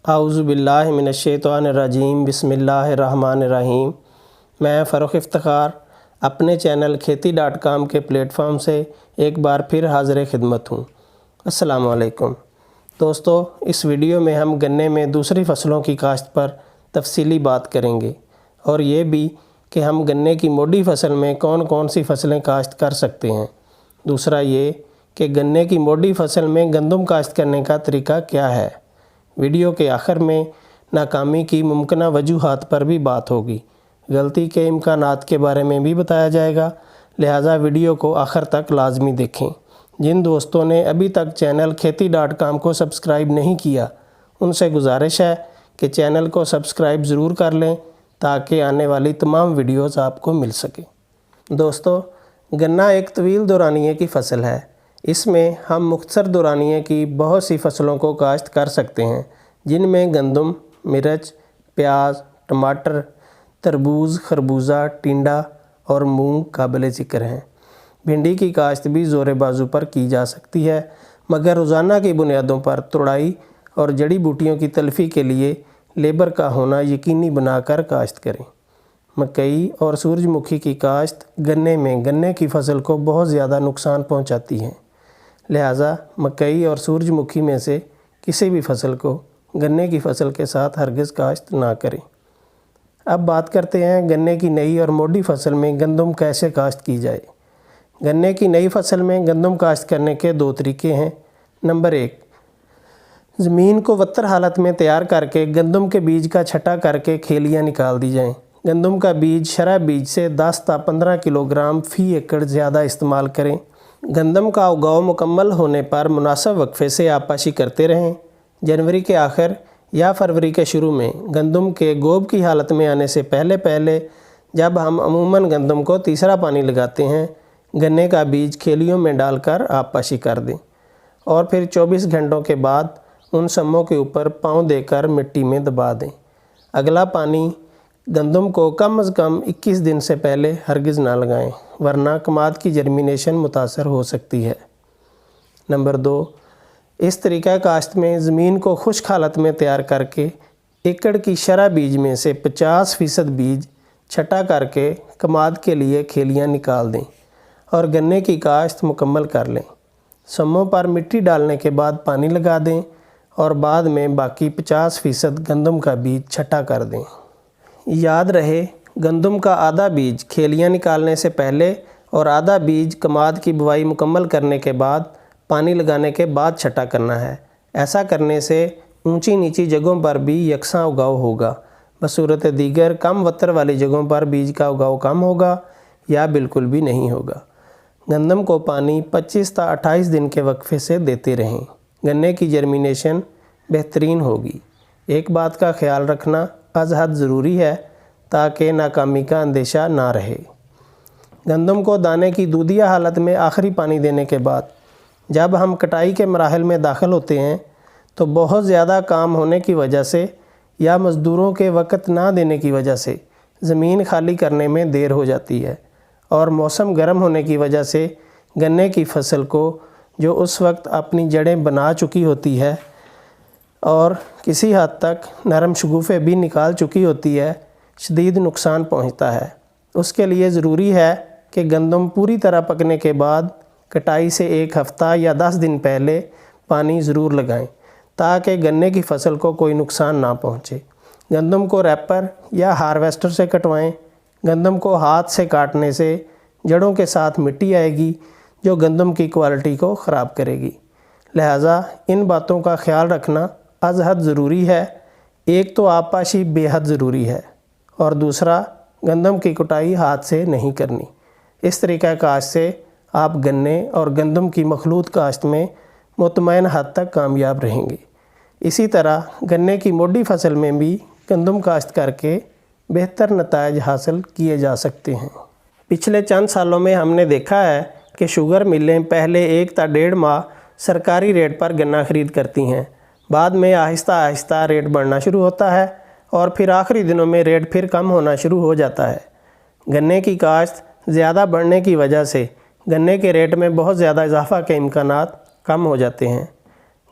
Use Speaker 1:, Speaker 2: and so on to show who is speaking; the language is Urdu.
Speaker 1: اعوذ باللہ من الشیطان الرجیم بسم اللہ الرحمن الرحیم۔ میں فروخ افتخار اپنے چینل kheeti.com کے پلیٹ فارم سے ایک بار پھر حاضر خدمت ہوں۔ السلام علیکم دوستو، اس ویڈیو میں ہم گنے میں دوسری فصلوں کی کاشت پر تفصیلی بات کریں گے، اور یہ بھی کہ ہم گنے کی موٹی فصل میں کون کون سی فصلیں کاشت کر سکتے ہیں۔ دوسرا یہ کہ گنے کی موٹی فصل میں گندم کاشت کرنے کا طریقہ کیا ہے۔ ویڈیو کے آخر میں ناکامی کی ممکنہ وجوہات پر بھی بات ہوگی، غلطی کے امکانات کے بارے میں بھی بتایا جائے گا، لہٰذا ویڈیو کو آخر تک لازمی دیکھیں۔ جن دوستوں نے ابھی تک چینل kheeti.com کو سبسکرائب نہیں کیا، ان سے گزارش ہے کہ چینل کو سبسکرائب ضرور کر لیں تاکہ آنے والی تمام ویڈیوز آپ کو مل سکیں۔ دوستو، گنا ایک طویل دورانیے کی فصل ہے۔ اس میں ہم مختصر دورانیے کی بہت سی فصلوں کو کاشت کر سکتے ہیں، جن میں گندم، مرچ، پیاز، ٹماٹر، تربوز، خربوزہ، ٹینڈا اور مونگ قابل ذکر ہیں۔ بھنڈی کی کاشت بھی زور بازو پر کی جا سکتی ہے، مگر روزانہ کی بنیادوں پر توڑائی اور جڑی بوٹیوں کی تلفی کے لیے لیبر کا ہونا یقینی بنا کر کاشت کریں۔ مکئی اور سورج مکھی کی کاشت گنے میں گنے کی فصل کو بہت زیادہ نقصان پہنچاتی ہیں، لہٰذا مکئی اور سورج مکھی میں سے کسی بھی فصل کو گنے کی فصل کے ساتھ ہرگز کاشت نہ کریں۔ اب بات کرتے ہیں گنے کی نئی اور موٹی فصل میں گندم کیسے کاشت کی جائے۔ گنے کی نئی فصل میں گندم کاشت کرنے کے دو طریقے ہیں۔ نمبر 1، زمین کو وتر حالت میں تیار کر کے گندم کے بیج کا چھٹا کر کے کھیلیاں نکال دی جائیں۔ گندم کا بیج شرح بیج سے 10 تا 15 کلو گرام فی ایکڑ زیادہ استعمال کریں۔ گندم کا اگاؤ مکمل ہونے پر مناسب وقفے سے آبپاشی کرتے رہیں۔ جنوری کے آخر یا فروری کے شروع میں گندم کے گوب کی حالت میں آنے سے پہلے جب ہم عموماً گندم کو تیسرا پانی لگاتے ہیں، گنے کا بیج کھیلیوں میں ڈال کر آبپاشی کر دیں، اور پھر 24 گھنٹوں کے بعد ان سموں کے اوپر پاؤں دے کر مٹی میں دبا دیں۔ اگلا پانی گندم کو کم از کم 21 دن سے پہلے ہرگز نہ لگائیں، ورنہ کماد کی جرمینیشن متاثر ہو سکتی ہے۔ نمبر 2، اس طریقہ کاشت میں زمین کو خشک حالت میں تیار کر کے ایکڑ کی شرح بیج میں سے 50% بیج چھٹا کر کے کماد کے لیے کھیلیاں نکال دیں اور گنے کی کاشت مکمل کر لیں۔ سموں پر مٹی ڈالنے کے بعد پانی لگا دیں اور بعد میں باقی 50% گندم کا بیج چھٹا کر دیں۔ یاد رہے، گندم کا آدھا بیج کھیلیاں نکالنے سے پہلے اور آدھا بیج کماد کی بوائی مکمل کرنے کے بعد پانی لگانے کے بعد چھٹا کرنا ہے۔ ایسا کرنے سے اونچی نیچی جگہوں پر بھی یکساں اگاؤ ہوگا، بصورت دیگر کم وتر والی جگہوں پر بیج کا اگاؤ کم ہوگا یا بالکل بھی نہیں ہوگا۔ گندم کو پانی 25 تا 28 دن کے وقفے سے دیتے رہیں، گنے کی جرمینیشن بہترین ہوگی۔ ایک بات کا خیال رکھنا از حد ضروری ہے تاکہ ناکامی کا اندیشہ نہ رہے۔ گندم کو دانے کی دودھیہ حالت میں آخری پانی دینے کے بعد جب ہم کٹائی کے مراحل میں داخل ہوتے ہیں تو بہت زیادہ کام ہونے کی وجہ سے یا مزدوروں کے وقت نہ دینے کی وجہ سے زمین خالی کرنے میں دیر ہو جاتی ہے، اور موسم گرم ہونے کی وجہ سے گنے کی فصل کو، جو اس وقت اپنی جڑیں بنا چکی ہوتی ہے اور کسی حد تک نرم شگوفے بھی نکال چکی ہوتی ہے، شدید نقصان پہنچتا ہے۔ اس کے لیے ضروری ہے کہ گندم پوری طرح پکنے کے بعد کٹائی سے 1 ہفتہ یا 10 دن پہلے پانی ضرور لگائیں تاکہ گنے کی فصل کو کوئی نقصان نہ پہنچے۔ گندم کو ریپر یا ہارویسٹر سے کٹوائیں۔ گندم کو ہاتھ سے کاٹنے سے جڑوں کے ساتھ مٹی آئے گی جو گندم کی کوالٹی کو خراب کرے گی، لہٰذا ان باتوں کا خیال رکھنا از حد ضروری ہے۔ ایک تو آبپاشی بے حد ضروری ہے، اور دوسرا گندم کی کٹائی ہاتھ سے نہیں کرنی۔ اس طریقہ کاشت سے آپ گنے اور گندم کی مخلوط کاشت میں مطمئن حد تک کامیاب رہیں گے۔ اسی طرح گنے کی موٹی فصل میں بھی گندم کاشت کر کے بہتر نتائج حاصل کیے جا سکتے ہیں۔ پچھلے چند سالوں میں ہم نے دیکھا ہے کہ شوگر ملیں پہلے 1 تا 1.5 ماہ سرکاری ریٹ پر گنا خرید کرتی ہیں، بعد میں آہستہ آہستہ ریٹ بڑھنا شروع ہوتا ہے اور پھر آخری دنوں میں ریٹ پھر کم ہونا شروع ہو جاتا ہے۔ گنے کی کاشت زیادہ بڑھنے کی وجہ سے گنے کے ریٹ میں بہت زیادہ اضافہ کے امکانات کم ہو جاتے ہیں۔